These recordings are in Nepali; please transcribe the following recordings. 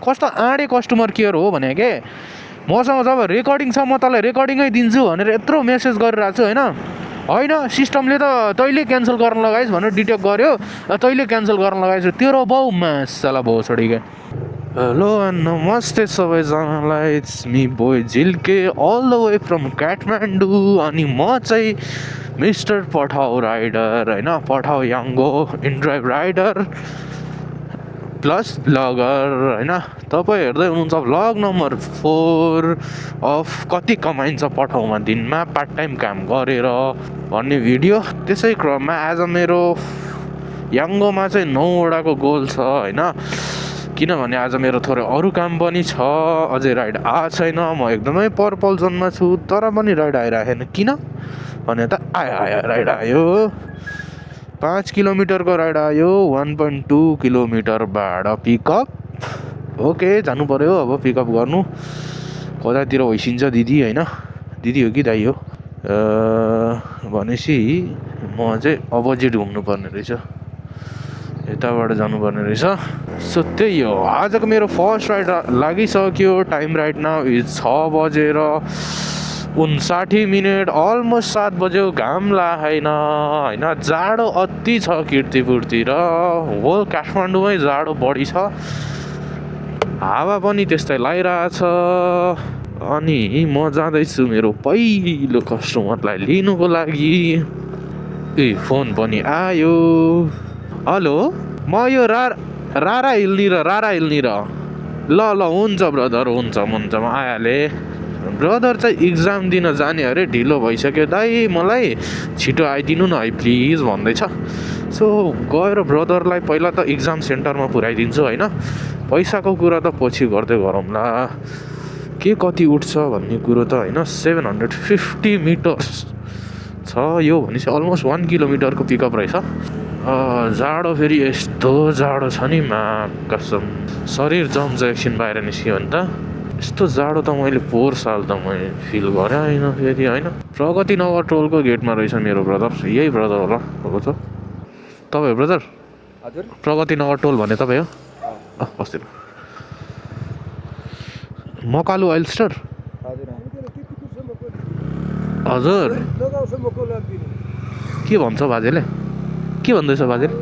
कस्तो आँडे कस्टमर केयर हो भने के मसँग जब रेकर्डिङ छ म तँलाई रेकर्डिङै दिन्छु भनेर यत्रो मेसेज गरिरहेको छु होइन होइन सिस्टमले त तैँले क्यान्सल गर्न लगाइस् भनेर डिटेक्ट गर्यो तैँले क्यान्सल गर्न लगाइस् तेरो बाउ मासला बाउ छोडी क्या हेलो एन्ड नमस्ते सबैजनालाई it's me boy Jhilke all the way from Kathmandu अनि म चाहिँ मिस्टर पठाउ राइडर होइन Pathao Yango InDrive rider plus blogger होइन तपाईँ हेर्दै हुनुहुन्छ भ्लग नम्बर 4 अफ कति कमाइन्छ पठाउमा दिनमा पार्ट टाइम काम गरेर भन्ने भिडियो त्यसै क्रममा आज मेरो याङ्गोमा चाहिँ 9वटाको गोल छ होइन किनभने आज मेरो थोरै अरू काम पनि छ अझै राइड आएको छैन म एकदमै पर्पल जोनमा छु तर पनि राइड आइरहेको छैन किन भने त आयो राइड आयो 5 किलोमिटरको राइड आयो 1.2 किलोमिटर भाडा पिकअप ओके जानु पर्यो अब पिकअप गर्नु कतातिर होइसिन्छ दिदी होइन दिदी हो कि दाइ हो भनेपछि म चाहिँ अपोजिट घुम्नुपर्ने रहेछ यताबाट जानुपर्ने रहेछ सो त्यही हो आजको मेरो फर्स्ट राइड लागिसक्यो टाइम राइट नाउ इज 6 बजेर 59 मिनट अलमोस्ट 7 बज्यो घाम लागेन होइन जाडो अति छ कीर्तिपुरतिर होल काठमाडौँमै जाडो बढी छ हावा पनि त्यस्तै लगाइरहेछ अनि म जाँदैछु मेरो पहिलो कस्टमरलाई लिनुको लागि ए फोन पनि आयो हेलो म यो रारा हिलनिर ल हुन्छ ब्रदर हुन्छ म आइहालेँ ब्रदर चाहिँ इक्जाम दिन जाने अरे ढिलो भइसक्यो दाइ मलाई छिटो आइदिनु न है प्लिज भन्दैछ सो गएर ब्रदरलाई पहिला त इक्जाम सेन्टरमा पुऱ्याइदिन्छु होइन पैसाको कुरा त पछि गर्दै गरौँला के कति उठ्छ भन्ने कुरो त होइन 750 मिटर्स छ यो भनेपछि अलमोस्ट 1 किलोमिटरको पिकअप रहेछ जाडो फेरि यस्तो जाडो छ नि मा कसम शरीर जम्छ एकछिन बाहिर निस्क्यो भने त यस्तो जाडो त मैले 4 साल त मैले फिल गरेँ होइन फेरि होइन प्रगति नगर टोलको गेटमा रहेछ मेरो ब्रदर यही ब्रदर होला भएको छ तपाईँ ब्रदर हजुर प्रगति नगर टोल भने तपाईँ हो बस्दैन मकालु ओइल स्टोर हजुर के भन्छ बाजेले के भन्दैछ बाजेले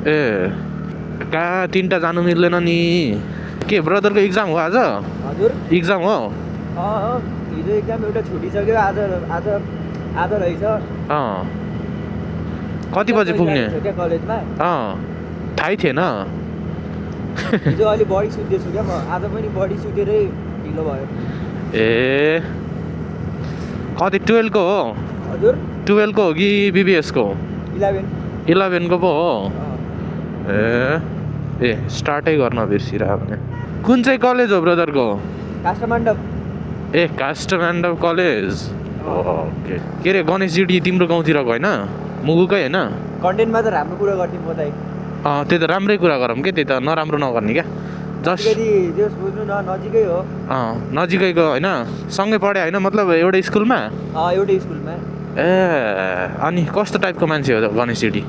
ए कहाँ 3टा जानु मिल्दैन नि के ब्रदरको इक्जाम हो आज हजुर इक्जाम हो हिजो एक्जाम एउटा छुटिसक्यो आज आज आज रहेछ कति बजे पुग्ने कलेजमा थाहै थिएन हिजो अलि बढी सुत्दैछु क्या म आज पनि बढी सुतेरै ढिलो भयो ए कति 12 को हो हजुर 12 को हो कि बीबीएस को 11 को पो हो ए स्टार्टै गर्न बिर्सिरह्यो भने कुन चाहिँ कलेज हो ब्रदरको काष्ठमण्डप ए काष्ठमण्डप कलेज ओके के अरे गणेशजी तिम्रो गाउँतिरको होइन मुगुकै होइन कन्टेन्टमा त राम्रो कुरा गर्ने म त त्यो त राम्रै कुरा गरौँ के त्यही त नराम्रो नगर्ने क्या जस्ट बुझ्नु न नजिकै हो नजिकैको होइन सँगै पढे होइन मतलब एउटै स्कुलमा एउटै स्कुलमा ए अनि कस्तो टाइपको मान्छे हो गणेशजी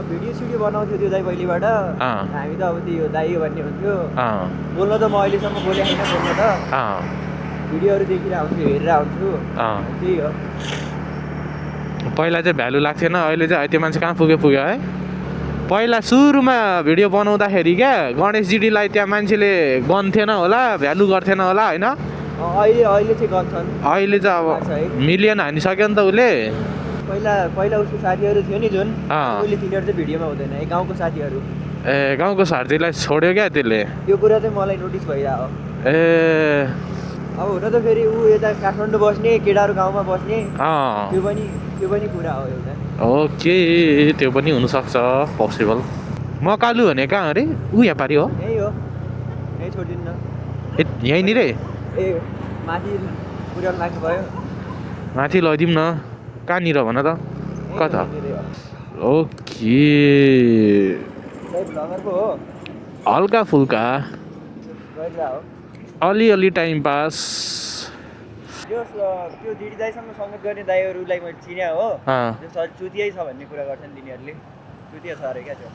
भिडियो सिडियो बनाउँथ्यो त्यो दाइ पहिलेबाट हामी त अब त्यो दाइ भन्ने हुन्थ्यो बोल्न त म अहिलेसम्म बोलेको छैन बोल्न त भिडियोहरू देखिरहेको हुन्छु हेरेर हुन्छु त्यही हो पहिला चाहिँ भ्यालु लाग्थेन अहिले चाहिँ त्यो मान्छे कहाँ पुग्यो है पहिला सुरुमा भिडियो बनाउँदाखेरि क्या गणेशजीलाई त्यहाँ मान्छेले गन्थेन होला भ्यालु गर्थेन होला होइन अहिले चाहिँ गन्छन् अहिले चाहिँ अब मिलियन हानिसक्यो नि त उसले पहिला उसको साथीहरू थियो नि जुन उसले तिनीहरू चाहिँ भिडियोमा हुँदैन गाउँको साथीहरू ए गाउँको साथीलाई छोड्यो क्या त्यसले त्यो कुरा चाहिँ मलाई नोटिस भइरहेको ए अब हुन त फेरि ऊ यता काठमाडौँ बस्ने केटाहरू गाउँमा बस्ने त्यो पनि कुरा हो एउटा ओके त्यो पनि हुनसक्छ पोसिबल मकालु भने कहाँ अरे ऊ यहाँ पारि हो यही हो यही छोडिदिनु यहीँनिर ए माथि पुर्याउनु लाग्नु भयो माथि लैदिउँ न कहाँनिर भन त कता ओके हल्का फुल्का अलिअलि टाइम पास त्यो दिदी दाइसँग सङ्गत गर्ने दाइहरूलाई मैले चिने हो चुतियै छ भन्ने कुरा गर्छन् तिनीहरूले चुतिया छ अरे क्या त्यो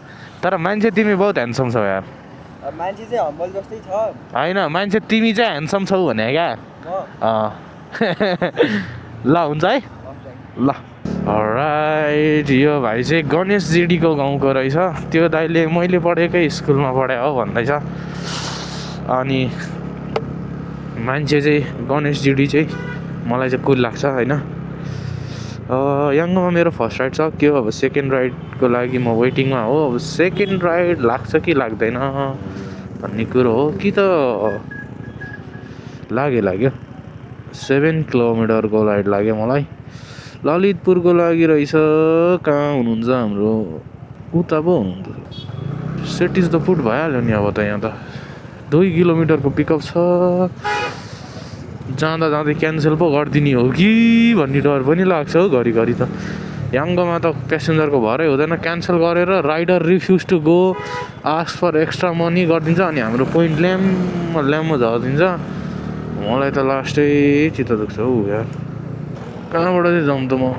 तर मान्छे तिमी बहुत ह्यान्डसम छौ यार। मान्छे चाहिँ हम्बल जस्तै छ। होइन मान्छे तिमी चाहिँ ह्यान्डसम छौ भने क्या। ल हुन्छ है ल। राइट यो भाइ चाहिँ गणेश जिडीको गाउँको रहेछ। त्यो दाइले मैले पढेकै स्कुलमा पढे हो भन्दैछ। अनि मान्छे चाहिँ गणेश जिडी चाहिँ मलाई चाहिँ कुल लाग्छ होइन। याङ्गोमा मेरो फर्स्ट राइड सक्यो। अब सेकेन्ड राइडको लागि म वेटिङमा हो। अब सेकेन्ड राइड लाग्छ कि लाग्दैन भन्ने कुरो हो। कि त लाग्यो 7 किलोमिटरको राइड लाग्यो मलाई। ललितपुरको लागि रहेछ। कहाँ हुनुहुन्छ हाम्रो उता पो हुनुहुन्छ। सेट इज द फुट भइहाल्यो नि अब त। यहाँ त 2 किलोमिटरको पिकअप छ। जाँदा जाँदै क्यान्सल पो गरिदिने हो कि भन्ने डर पनि लाग्छ हौ घरिघरि त। याङ्गोमा त प्यासेन्जरको भरै हुँदैन। क्यान्सल गरेर rider refuse to go ask for extra money गरिदिन्छ। अनि हाम्रो पोइन्ट ल्याम्मो झरिदिन्छ। मलाई त लास्टै चित्त दुख्छ हौ यार। कहाँबाट चाहिँ जाउँ त म?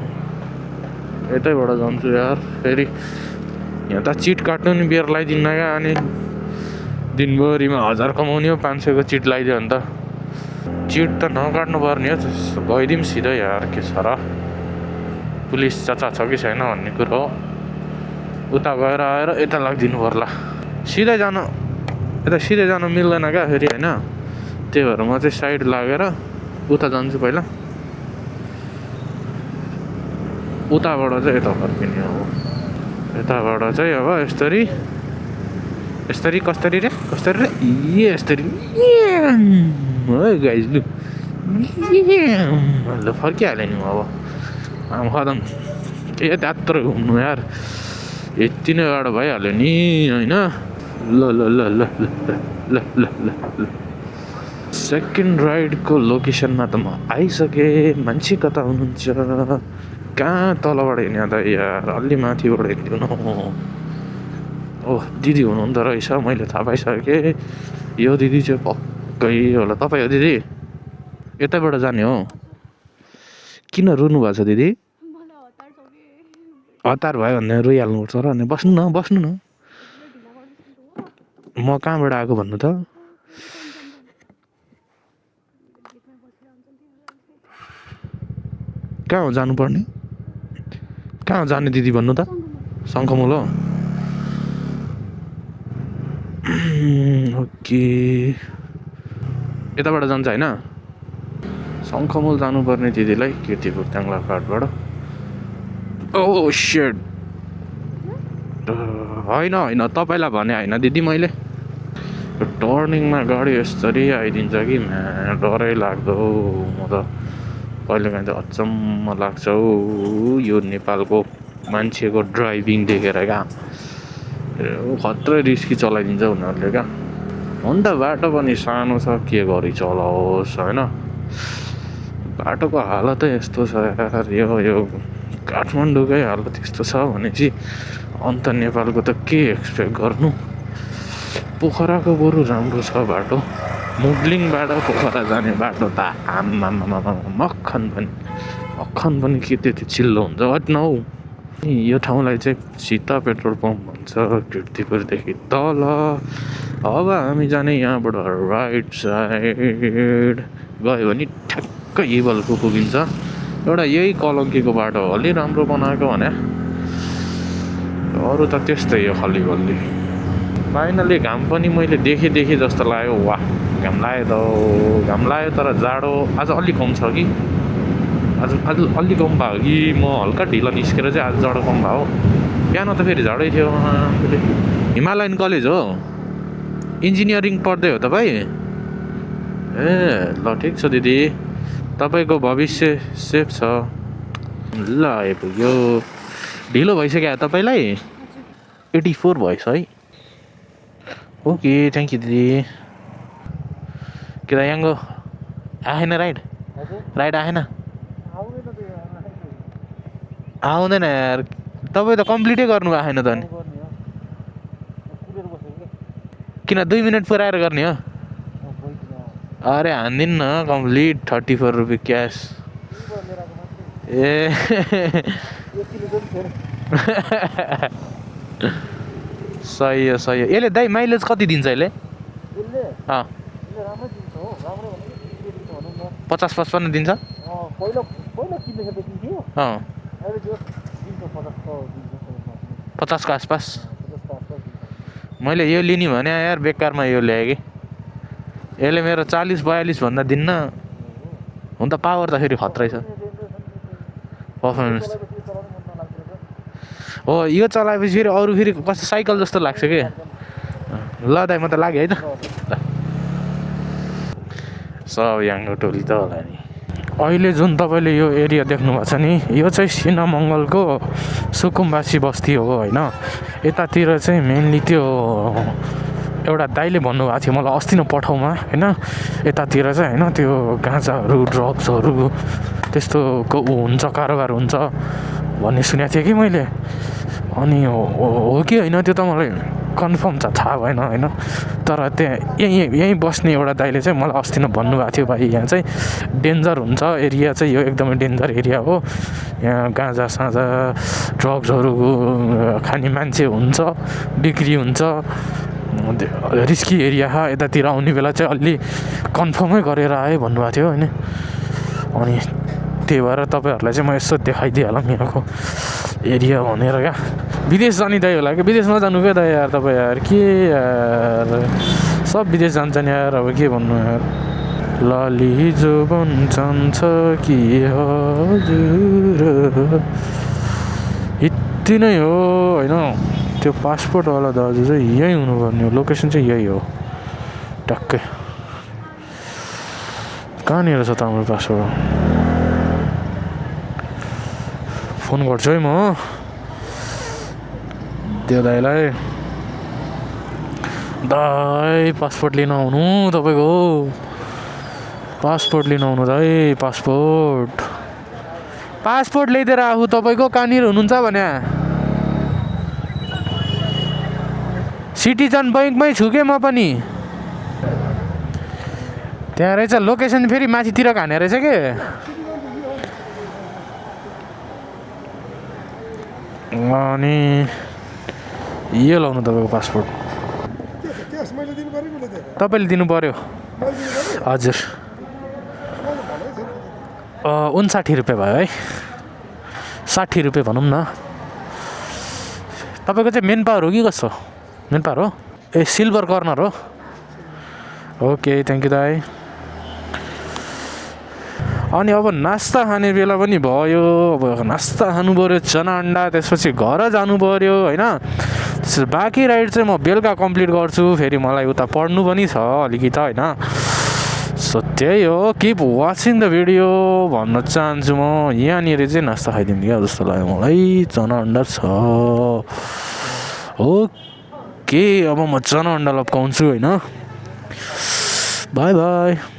यतैबाट जान्छु यार। फेरि यहाँ त चिट काट्नु नि बियर लगाइदिन्न क्या। अनि दिनभरिमा 1000 कमाउने हो 500को चिट लगाइदियो भने त चिट त नकाट्नु पर्ने हो। गइदिउँ सिधै यार के छ र। पुलिस चाचा छ कि छैन भन्ने कुरो हो। उता गएर आएर यता लाग्दिनु पर्ला। सिधै जानु मिल्दैन क्या फेरि होइन। त्यही भएर म चाहिँ साइड लागेर उता जान्छु पहिला। उताबाट चाहिँ यता फर्किने हो। यताबाट चाहिँ अब कस्तरी रे यस्तरी है गाइज लु फर्किहालेँ नि म अब। आम खदम के त्यत्रो घुम्नु यार। यति नै गाडो भइहाल्यो नि होइन। ल ल ल ल ल ल ल ल सेकेन्ड राइडको लोकेसनमा त म आइसकेँ। मान्छे कता हुनुहुन्छ? कहाँ तलबाट हिँड्यो त यार। अलि माथिबाट हिँड्यो न। ओह दिदी हुनुहुँदो रहेछ। मैले थाहा पाइसकेँ। यो दिदी चाहिँ पक्कै होला तपाईँ हो दिदी? यतैबाट जाने हो? किन रुनु भएको छ दिदी? हतार भयो भने रोइहाल्नुपर्छ र। अनि बस्नु न। म कहाँबाट आएको भन्नु त? कहाँ हो जानुपर्ने? कहाँ हो जाने दिदी भन्नु त? शङ्खमुल हो। ओके यताबाट जान्छ होइन। शङ्खमुल जानुपर्ने दिदीलाई कीर्तिपुर ट्याङ्ला घाटबाट। ओ सेड होइन तपाईँलाई भने होइन दिदी मैले। टर्निङमा गाडी यसरी आइदिन्छ कि डरै लाग्दो। म त कहिलेकाहीँ त अचम्म लाग्छ हौ यो नेपालको मान्छेको ड्राइभिङ देखेर क्या। खत्रै रिस्की चलाइदिन्छ उनीहरूले क्या। हुन त बाटो पनि सानो छ के गरी चलाओस् होइन। बाटोको हालतै यस्तो छ यार। यो काठमाडौँकै हालत यस्तो छ भनेपछि अन्त नेपालको त के एक्सपेक्ट गर्नु। पोखराको बरु राम्रो छ बाटो। मुगलिङबाट पोखरा जाने बाटो त आम्मामा मक्खन पनि के त्यति चिल्लो हुन्छ न हौ। यो ठाउँलाई चाहिँ सीता पेट्रोल पम्प भन्छ कीर्तिपुरदेखि तल। अब हामी जाने यहाँबाट राइट साइड गयो भने ठ्याक्कै हिबलको पुगिन्छ। एउटा यही कलङ्कीको बाटो हो अलि राम्रो बनाएको भने। अरू त त्यस्तै हो खल्ली। फाइनली घाम पनि मैले देखेँ जस्तो लाग्यो। वाह घाम लाग्यो तर जाडो आज अलि कम छ कि। आज अलि कम भयो कि म हल्का ढिलो निस्केर चाहिँ आज जाडो कम भयो। बिहान त फेरि जाडै थियो। हिमालयन कलेज हो। इन्जिनियरिङ पढ्दै हो तपाईँ? ए ल ठिक छ दिदी। तपाईँको भविष्य सेफ छ। ल आइपुग्यो। ढिलो भइसक्यो तपाईँलाई? 84 भएछ है। ओके थ्याङ्क यू दिदी। के याङ्गो आएन राइड आएन? आउँदैन यार। तपाईँ त कम्प्लिटै गर्नु आएन त। अनि किन 2 मिनट पुऱ्याएर गर्ने हो? अरे हान्दिनु न कम्प्लिट 34 रुपियाँ क्यास। ए सही हो सही हो। यसले दाइ माइलेज कति दिन्छ यसले? यसले अँ राम्रै दिन्छ हो, राम्रै भनेको दिन्छ भनौँ न। 50-55 दिन्छ? पहिला पहिला किन्दाखेरि त दिन्थ्यो, अँ अहिले त्यो दिन्छ 50 दिन्छ 50 को आसपास। 50 आसपास दिन्छ। मैले यो लिने भने यार बेकारमा यो ल्याएँ कि। यसले मेरो 40-42 भन्दा दिन्न। हुन त पावर त फेरि खत्रै छ, पर्फर्मेन्स हो। यो चलाएपछि फेरि अरू फेरि कस्तो साइकल जस्तो लाग्छ कि। ल दाइ म त लागेँ है त। सब याङ्गो टोली त होला नि। अहिले जुन तपाईँले यो एरिया देख्नु भएको छ नि, यो चाहिँ सिनामङ्गलको सुकुम्बासी बस्ती हो होइन। यतातिर चाहिँ मेनली त्यो एउटा दाइले भन्नुभएको थियो मलाई अस्ति नै पठाउमा होइन, यतातिर चाहिँ होइन त्यो गाँजाहरू ड्रग्सहरू त्यस्तोको हुन्छ, कारोबार हुन्छ भन्ने सुनेको थिएँ कि मैले। अनि हो कि होइन त्यो त मलाई कन्फर्म त थाहा भएन होइन। तर त्यहाँ यहीँ बस्ने एउटा दाइले चाहिँ मलाई अस्ति नै भन्नुभएको थियो, भाइ यहाँ चाहिँ डेन्जर हुन्छ एरिया चाहिँ, यो एकदमै डेन्जर एरिया हो, यहाँ गाँजा साँजा ड्रग्सहरू खाने मान्छे हुन्छ, बिक्री हुन्छ, रिस्की एरिया यतातिर आउने बेला चाहिँ अलि कन्फर्मै गरेर आयो भन्नुभएको थियो होइन। अनि त्यही भएर तपाईँहरूलाई चाहिँ म यसो देखाइदिइहालौँ यहाँको एरिया भनेर क्या। विदेश जाने दाइ होला कि, विदेश नजानु क्या दाइ यार तपाईँ यार, के यार सब विदेश जान्छन् यार, अब के भन्नु यार। लाली जो बन्छ कि हजुर यति नै हो होइन। त्यो पासपोर्टवाला दाजु चाहिँ यहीँ हुनुपर्ने हो, लोकेसन चाहिँ यही हो टक्कै। कहाँनिर छ त हाम्रो पासपोर्ट? फोन गर्छु है म त्यो दाइलाई। दाइ पासपोर्ट लिन आउनु, तपाईँको पासपोर्ट लिन आउनु दाइ, पासपोर्ट ल्याइदिएर आफू तपाईँको कहाँनिर हुनुहुन्छ भने। सिटिजन बैङ्कमै छु के म पनि। त्यहाँ रहेछ लोकेसन, फेरि माथितिर खाने रहेछ के। अनि यो लाउनु तपाईँको पासपोर्ट, तपाईँले दिनु पऱ्यो। हजुर 59 रुपियाँ भयो है, 60 रुपियाँ भनौँ न। तपाईँको चाहिँ मेन पावर हो कि कस्तो? मेन पावर हो ए, सिल्भर कर्नर हो। ओके थ्याङ्क यू दाइ। अनि अब नास्ता खाने बेला पनि भयो, अब नास्ता खानु पऱ्यो, चना अन्डा, त्यसपछि घर जानु पऱ्यो होइन। त्यसपछि बाँकी राइड चाहिँ म बेलुका कम्प्लिट गर्छु, फेरि मलाई उता पढ्नु पनि छ अलिकति होइन। सो त्यही हो, किप वाचिङ द भिडियो भन्न चाहन्छु म। यहाँनिर चाहिँ नास्ता खाइदिउँ क्या जस्तो लाग्यो मलाई, चना अन्डा छ। ओके अब म चना अन्डा लप्काउँछु होइन। By by.